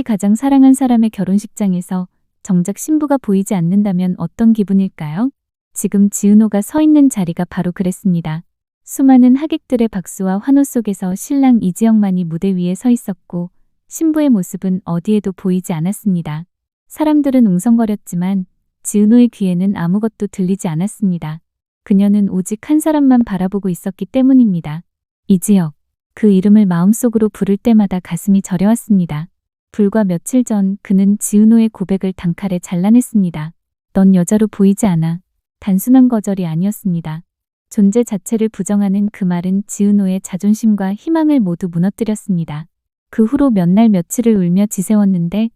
가장 사랑한 사람의 결혼식장에서 정작 신부가 보이지 않는다면 어떤 기분일까요? 지금 지은호가 서 있는 자리가 바로 그랬습니다. 수많은 하객들의 박수와 환호 속에서 신랑 이지영만이 무대 위에 서 있었고 신부의 모습은 어디에도 보이지 않았습니다. 사람들은 웅성거렸지만 지은호의 귀에는 아무것도 들리지 않았습니다. 그녀는 오직 한 사람만 바라보고 있었기 때문입니다. 이지혁. 그 이름을 마음속으로 부를 때마다 가슴이 저려왔습니다. 불과 며칠 전 그는 지은호의 고백을 단칼에 잘라냈습니다. 넌 여자로 보이지 않아. 단순한 거절이 아니었습니다. 존재 자체를 부정하는 그 말은 지은호의 자존심과 희망을 모두 무너뜨렸습니다. 그 후로 몇 날 며칠을 울며 지새웠는데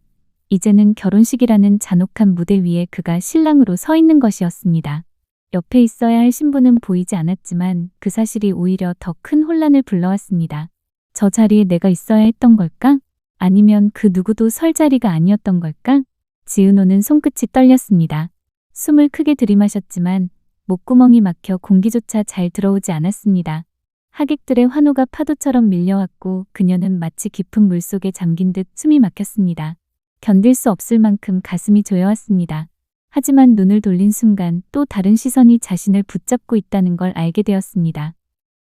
이제는 결혼식이라는 잔혹한 무대 위에 그가 신랑으로 서 있는 것이었습니다. 옆에 있어야 할 신부는 보이지 않았지만 그 사실이 오히려 더 큰 혼란을 불러왔습니다. 저 자리에 내가 있어야 했던 걸까? 아니면 그 누구도 설 자리가 아니었던 걸까? 지은호는 손끝이 떨렸습니다. 숨을 크게 들이마셨지만 목구멍이 막혀 공기조차 잘 들어오지 않았습니다. 하객들의 환호가 파도처럼 밀려왔고 그녀는 마치 깊은 물속에 잠긴 듯 숨이 막혔습니다. 견딜 수 없을 만큼 가슴이 조여왔습니다. 하지만 눈을 돌린 순간 또 다른 시선이 자신을 붙잡고 있다는 걸 알게 되었습니다.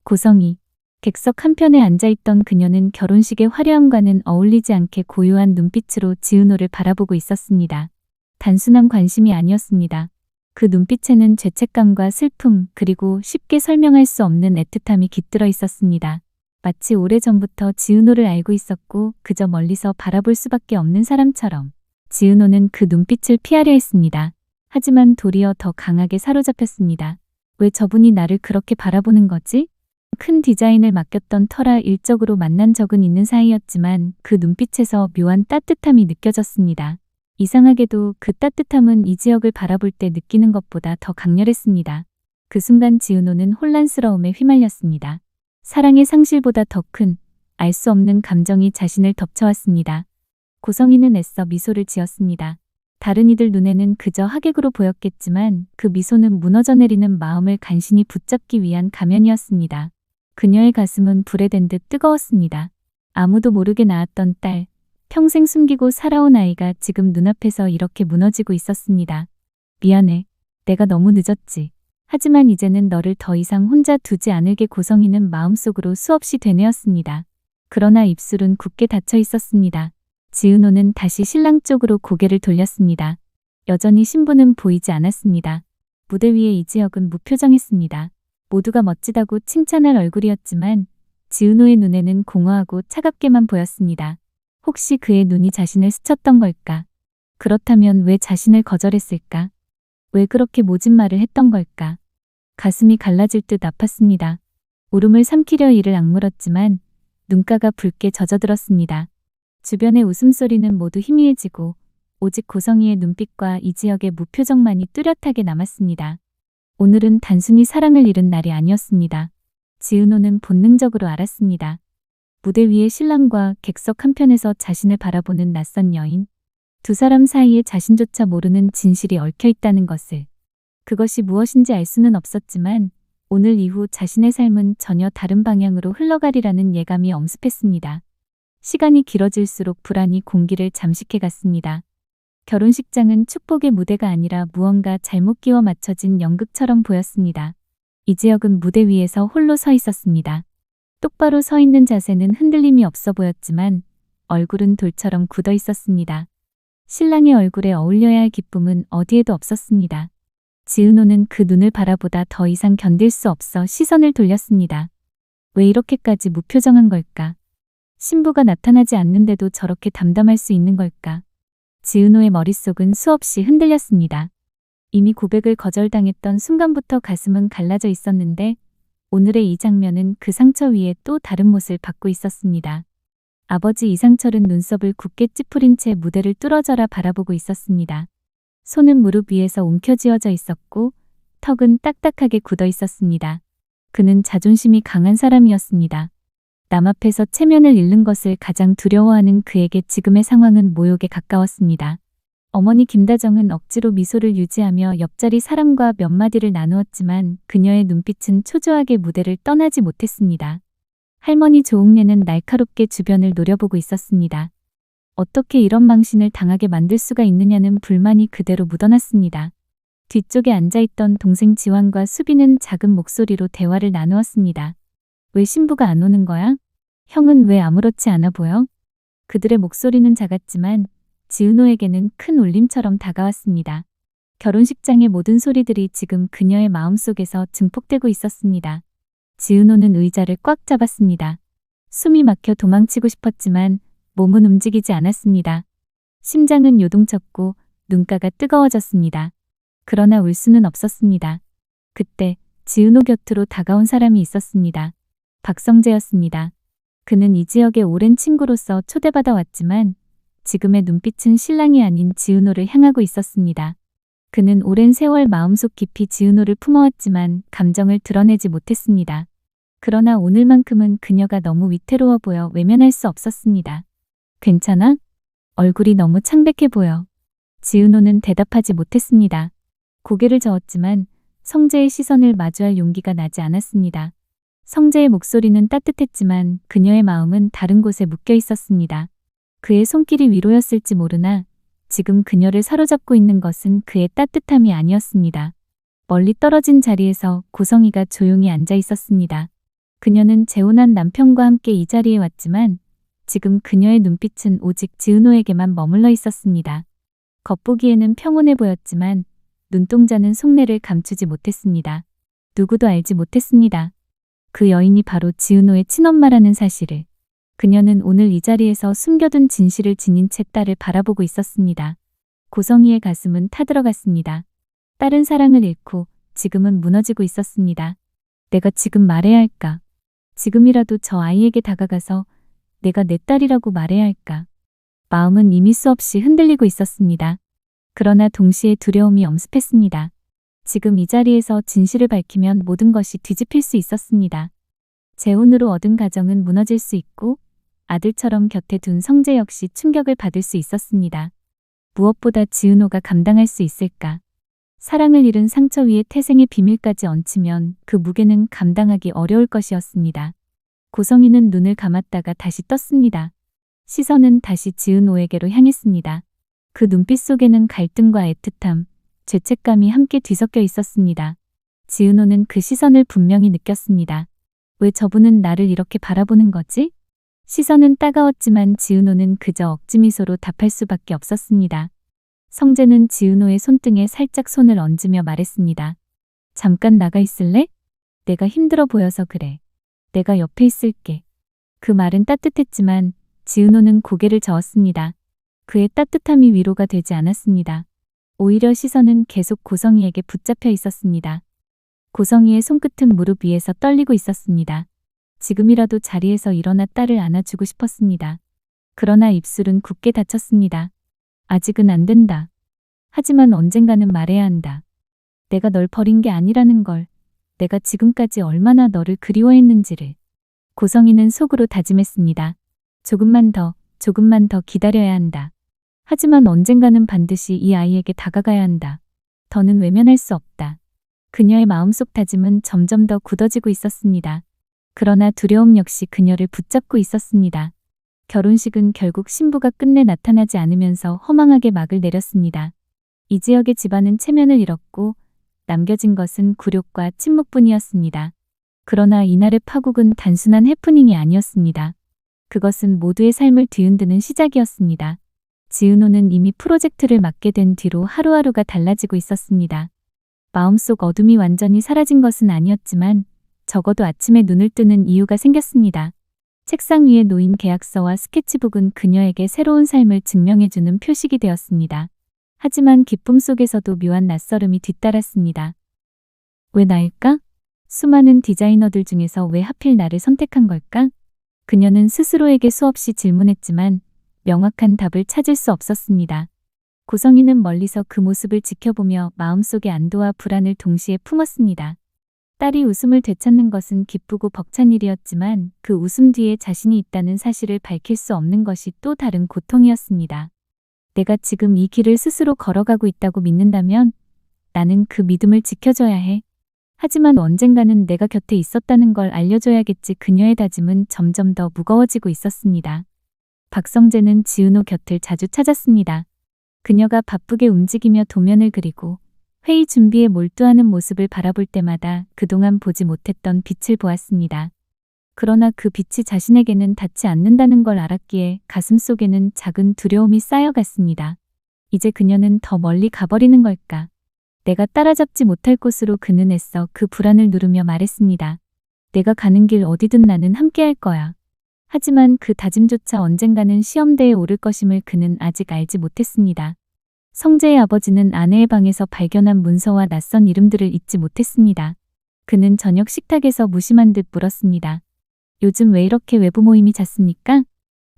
고성희. 객석 한편에 앉아있던 그녀는 결혼식의 화려함과는 어울리지 않게 고요한 눈빛으로 지은호를 바라보고 있었습니다. 단순한 관심이 아니었습니다. 그 눈빛에는 죄책감과 슬픔 그리고 쉽게 설명할 수 없는 애틋함이 깃들어 있었습니다. 마치 오래전부터 지은호를 알고 있었고 그저 멀리서 바라볼 수밖에 없는 사람처럼. 지은호는 그 눈빛을 피하려 했습니다. 하지만 도리어 더 강하게 사로잡혔습니다. 왜 저분이 나를 그렇게 바라보는 거지? 큰 디자인을 맡겼던 터라 일적으로 만난 적은 있는 사이였지만 그 눈빛에서 묘한 따뜻함이 느껴졌습니다. 이상하게도 그 따뜻함은 이지혁을 바라볼 때 느끼는 것보다 더 강렬했습니다. 그 순간 지은호는 혼란스러움에 휘말렸습니다. 사랑의 상실보다 더 큰, 알 수 없는 감정이 자신을 덮쳐왔습니다. 고성희는 애써 미소를 지었습니다. 다른 이들 눈에는 그저 하객으로 보였겠지만 그 미소는 무너져 내리는 마음을 간신히 붙잡기 위한 가면이었습니다. 그녀의 가슴은 불에 댄 듯 뜨거웠습니다. 아무도 모르게 낳았던 딸, 평생 숨기고 살아온 아이가 지금 눈앞에서 이렇게 무너지고 있었습니다. 미안해. 내가 너무 늦었지. 하지만 이제는 너를 더 이상 혼자 두지 않을게. 고성희는 마음속으로 수없이 되뇌었습니다. 그러나 입술은 굳게 닫혀 있었습니다. 지은호는 다시 신랑 쪽으로 고개를 돌렸습니다. 여전히 신부는 보이지 않았습니다. 무대 위에 이지혁은 무표정했습니다. 모두가 멋지다고 칭찬할 얼굴이었지만 지은호의 눈에는 공허하고 차갑게만 보였습니다. 혹시 그의 눈이 자신을 스쳤던 걸까? 그렇다면 왜 자신을 거절했을까? 왜 그렇게 모진 말을 했던 걸까? 가슴이 갈라질 듯 아팠습니다. 울음을 삼키려 이를 악물었지만 눈가가 붉게 젖어들었습니다. 주변의 웃음소리는 모두 희미해지고 오직 고성희의 눈빛과 이지혁의 무표정만이 뚜렷하게 남았습니다. 오늘은 단순히 사랑을 잃은 날이 아니었습니다. 지은호는 본능적으로 알았습니다. 무대 위의 신랑과 객석 한편에서 자신을 바라보는 낯선 여인. 두 사람 사이에 자신조차 모르는 진실이 얽혀 있다는 것을. 그것이 무엇인지 알 수는 없었지만 오늘 이후 자신의 삶은 전혀 다른 방향으로 흘러가리라는 예감이 엄습했습니다. 시간이 길어질수록 불안이 공기를 잠식해 갔습니다. 결혼식장은 축복의 무대가 아니라 무언가 잘못 끼워 맞춰진 연극처럼 보였습니다. 이지혁은 무대 위에서 홀로 서 있었습니다. 똑바로 서 있는 자세는 흔들림이 없어 보였지만 얼굴은 돌처럼 굳어 있었습니다. 신랑의 얼굴에 어울려야 할 기쁨은 어디에도 없었습니다. 지은호는 그 눈을 바라보다 더 이상 견딜 수 없어 시선을 돌렸습니다. 왜 이렇게까지 무표정한 걸까? 신부가 나타나지 않는데도 저렇게 담담할 수 있는 걸까? 지은호의 머릿속은 수없이 흔들렸습니다. 이미 고백을 거절당했던 순간부터 가슴은 갈라져 있었는데 오늘의 이 장면은 그 상처 위에 또 다른 못을 받고 있었습니다. 아버지 이상철은 눈썹을 굳게 찌푸린 채 무대를 뚫어져라 바라보고 있었습니다. 손은 무릎 위에서 움켜쥐어져 있었고 턱은 딱딱하게 굳어 있었습니다. 그는 자존심이 강한 사람이었습니다. 남 앞에서 체면을 잃는 것을 가장 두려워하는 그에게 지금의 상황은 모욕에 가까웠습니다. 어머니 김다정은 억지로 미소를 유지하며 옆자리 사람과 몇 마디를 나누었지만 그녀의 눈빛은 초조하게 무대를 떠나지 못했습니다. 할머니 조옥래는 날카롭게 주변을 노려보고 있었습니다. 어떻게 이런 망신을 당하게 만들 수가 있느냐는 불만이 그대로 묻어났습니다. 뒤쪽에 앉아있던 동생 지환과 수빈은 작은 목소리로 대화를 나누었습니다. 왜 신부가 안 오는 거야? 형은 왜 아무렇지 않아 보여? 그들의 목소리는 작았지만 지은호에게는 큰 울림처럼 다가왔습니다. 결혼식장의 모든 소리들이 지금 그녀의 마음속에서 증폭되고 있었습니다. 지은호는 의자를 꽉 잡았습니다. 숨이 막혀 도망치고 싶었지만 몸은 움직이지 않았습니다. 심장은 요동쳤고 눈가가 뜨거워졌습니다. 그러나 울 수는 없었습니다. 그때 지은호 곁으로 다가온 사람이 있었습니다. 박성재였습니다. 그는 이 지역의 오랜 친구로서 초대받아 왔지만 지금의 눈빛은 신랑이 아닌 지은호를 향하고 있었습니다. 그는 오랜 세월 마음속 깊이 지은호를 품어왔지만 감정을 드러내지 못했습니다. 그러나 오늘만큼은 그녀가 너무 위태로워 보여 외면할 수 없었습니다. 괜찮아? 얼굴이 너무 창백해 보여. 지은호는 대답하지 못했습니다. 고개를 저었지만 성재의 시선을 마주할 용기가 나지 않았습니다. 성재의 목소리는 따뜻했지만 그녀의 마음은 다른 곳에 묶여 있었습니다. 그의 손길이 위로였을지 모르나 지금 그녀를 사로잡고 있는 것은 그의 따뜻함이 아니었습니다. 멀리 떨어진 자리에서 고성이가 조용히 앉아 있었습니다. 그녀는 재혼한 남편과 함께 이 자리에 왔지만 지금 그녀의 눈빛은 오직 지은호에게만 머물러 있었습니다. 겉보기에는 평온해 보였지만 눈동자는 속내를 감추지 못했습니다. 누구도 알지 못했습니다. 그 여인이 바로 지은호의 친엄마라는 사실을. 그녀는 오늘 이 자리에서 숨겨둔 진실을 지닌 채 딸을 바라보고 있었습니다. 고성이의 가슴은 타들어갔습니다. 딸은 사랑을 잃고 지금은 무너지고 있었습니다. 내가 지금 말해야 할까? 지금이라도 저 아이에게 다가가서 내가 내 딸이라고 말해야 할까? 마음은 이미 수없이 흔들리고 있었습니다. 그러나 동시에 두려움이 엄습했습니다. 지금 이 자리에서 진실을 밝히면 모든 것이 뒤집힐 수 있었습니다. 재혼으로 얻은 가정은 무너질 수 있고 아들처럼 곁에 둔 성재 역시 충격을 받을 수 있었습니다. 무엇보다 지은호가 감당할 수 있을까? 사랑을 잃은 상처 위에 태생의 비밀까지 얹히면 그 무게는 감당하기 어려울 것이었습니다. 고성이는 눈을 감았다가 다시 떴습니다. 시선은 다시 지은호에게로 향했습니다. 그 눈빛 속에는 갈등과 애틋함, 죄책감이 함께 뒤섞여 있었습니다. 지은호는 그 시선을 분명히 느꼈습니다. 왜 저분은 나를 이렇게 바라보는 거지? 시선은 따가웠지만 지은호는 그저 억지 미소로 답할 수밖에 없었습니다. 성재는 지은호의 손등에 살짝 손을 얹으며 말했습니다. 잠깐 나가 있을래? 내가 힘들어 보여서 그래. 내가 옆에 있을게. 그 말은 따뜻했지만 지은호는 고개를 저었습니다. 그의 따뜻함이 위로가 되지 않았습니다. 오히려 시선은 계속 고성이에게 붙잡혀 있었습니다. 고성이의 손끝은 무릎 위에서 떨리고 있었습니다. 지금이라도 자리에서 일어나 딸을 안아주고 싶었습니다. 그러나 입술은 굳게 닫혔습니다. 아직은 안 된다. 하지만 언젠가는 말해야 한다. 내가 널 버린 게 아니라는 걸, 내가 지금까지 얼마나 너를 그리워했는지를. 고성이는 속으로 다짐했습니다. 조금만 더 기다려야 한다. 하지만 언젠가는 반드시 이 아이에게 다가가야 한다. 더는 외면할 수 없다. 그녀의 마음속 다짐은 점점 더 굳어지고 있었습니다. 그러나 두려움 역시 그녀를 붙잡고 있었습니다. 결혼식은 결국 신부가 끝내 나타나지 않으면서 허망하게 막을 내렸습니다. 이 지역의 집안은 체면을 잃었고 남겨진 것은 굴욕과 침묵뿐이었습니다. 그러나 이날의 파국은 단순한 해프닝이 아니었습니다. 그것은 모두의 삶을 뒤흔드는 시작이었습니다. 지은호는 이미 프로젝트를 맡게 된 뒤로 하루하루가 달라지고 있었습니다. 마음속 어둠이 완전히 사라진 것은 아니었지만 적어도 아침에 눈을 뜨는 이유가 생겼습니다. 책상 위에 놓인 계약서와 스케치북은 그녀에게 새로운 삶을 증명해주는 표식이 되었습니다. 하지만 기쁨 속에서도 묘한 낯설음이 뒤따랐습니다. 왜 나일까? 수많은 디자이너들 중에서 왜 하필 나를 선택한 걸까? 그녀는 스스로에게 수없이 질문했지만 명확한 답을 찾을 수 없었습니다. 고성이는 멀리서 그 모습을 지켜보며 마음속의 안도와 불안을 동시에 품었습니다. 딸이 웃음을 되찾는 것은 기쁘고 벅찬 일이었지만 그 웃음 뒤에 자신이 있다는 사실을 밝힐 수 없는 것이 또 다른 고통이었습니다. 내가 지금 이 길을 스스로 걸어가고 있다고 믿는다면 나는 그 믿음을 지켜줘야 해. 하지만 언젠가는 내가 곁에 있었다는 걸 알려줘야겠지. 그녀의 다짐은 점점 더 무거워지고 있었습니다. 박성재는 지은호 곁을 자주 찾았습니다. 그녀가 바쁘게 움직이며 도면을 그리고 회의 준비에 몰두하는 모습을 바라볼 때마다 그동안 보지 못했던 빛을 보았습니다. 그러나 그 빛이 자신에게는 닿지 않는다는 걸 알았기에 가슴속에는 작은 두려움이 쌓여갔습니다. 이제 그녀는 더 멀리 가버리는 걸까? 내가 따라잡지 못할 곳으로 그는 애써 그 불안을 누르며 말했습니다. 내가 가는 길 어디든 나는 함께할 거야. 하지만 그 다짐조차 언젠가는 시험대에 오를 것임을 그는 아직 알지 못했습니다. 성재의 아버지는 아내의 방에서 발견한 문서와 낯선 이름들을 잊지 못했습니다. 그는 저녁 식탁에서 무심한 듯 물었습니다. 요즘 왜 이렇게 외부 모임이 잦습니까?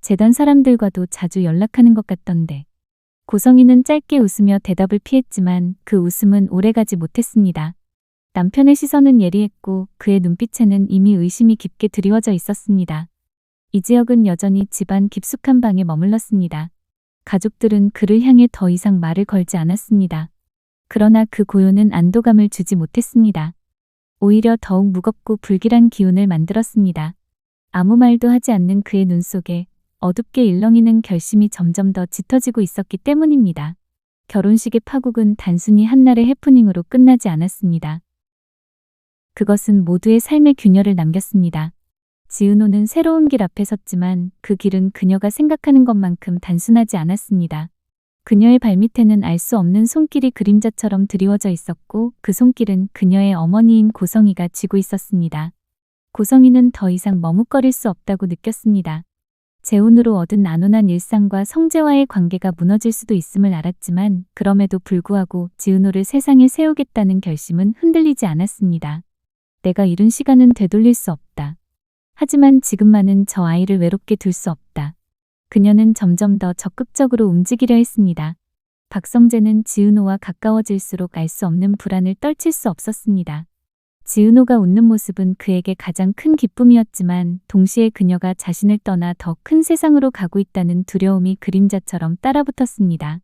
재단 사람들과도 자주 연락하는 것 같던데. 고성희는 짧게 웃으며 대답을 피했지만 그 웃음은 오래가지 못했습니다. 남편의 시선은 예리했고 그의 눈빛에는 이미 의심이 깊게 드리워져 있었습니다. 이지혁은 여전히 집안 깊숙한 방에 머물렀습니다. 가족들은 그를 향해 더 이상 말을 걸지 않았습니다. 그러나 그 고요는 안도감을 주지 못했습니다. 오히려 더욱 무겁고 불길한 기운을 만들었습니다. 아무 말도 하지 않는 그의 눈 속에 어둡게 일렁이는 결심이 점점 더 짙어지고 있었기 때문입니다. 결혼식의 파국은 단순히 한날의 해프닝으로 끝나지 않았습니다. 그것은 모두의 삶의 균열을 남겼습니다. 지은호는 새로운 길 앞에 섰지만 그 길은 그녀가 생각하는 것만큼 단순하지 않았습니다. 그녀의 발밑에는 알 수 없는 손길이 그림자처럼 드리워져 있었고 그 손길은 그녀의 어머니인 고성희가 쥐고 있었습니다. 고성희는 더 이상 머뭇거릴 수 없다고 느꼈습니다. 재혼으로 얻은 안온한 일상과 성재와의 관계가 무너질 수도 있음을 알았지만 그럼에도 불구하고 지은호를 세상에 세우겠다는 결심은 흔들리지 않았습니다. 내가 잃은 시간은 되돌릴 수 없다. 하지만 지금만은 저 아이를 외롭게 둘 수 없다. 그녀는 점점 더 적극적으로 움직이려 했습니다. 박성재는 지은호와 가까워질수록 알 수 없는 불안을 떨칠 수 없었습니다. 지은호가 웃는 모습은 그에게 가장 큰 기쁨이었지만 동시에 그녀가 자신을 떠나 더 큰 세상으로 가고 있다는 두려움이 그림자처럼 따라붙었습니다.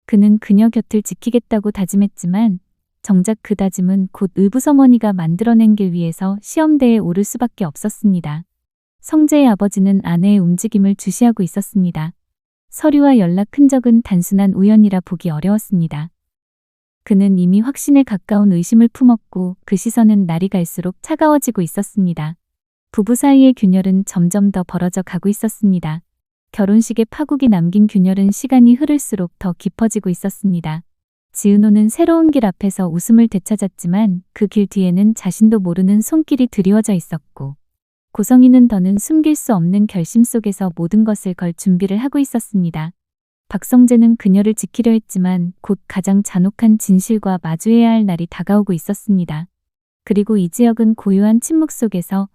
그는 그녀 곁을 지키겠다고 다짐했지만 정작 그 다짐은 곧 의부서머니가 만들어낸 길 위에서 시험대에 오를 수밖에 없었습니다. 성재의 아버지는 아내의 움직임을 주시하고 있었습니다. 서류와 연락 흔적은 단순한 우연이라 보기 어려웠습니다. 그는 이미 확신에 가까운 의심을 품었고 그 시선은 날이 갈수록 차가워지고 있었습니다. 부부 사이의 균열은 점점 더 벌어져 가고 있었습니다. 결혼식의 파국이 남긴 균열은 시간이 흐를수록 더 깊어지고 있었습니다. 지은호는 새로운 길 앞에서 웃음을 되찾았지만 그 길 뒤에는 자신도 모르는 손길이 드리워져 있었고 고성희는 더는 숨길 수 없는 결심 속에서 모든 것을 걸 준비를 하고 있었습니다. 박성재는 그녀를 지키려 했지만 곧 가장 잔혹한 진실과 마주해야 할 날이 다가오고 있었습니다. 그리고 이지혁은 고요한 침묵 속에서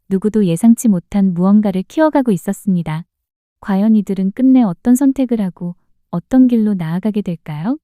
누구도 예상치 못한 무언가를 키워가고 있었습니다. 과연 이들은 끝내 어떤 선택을 하고 어떤 길로 나아가게 될까요?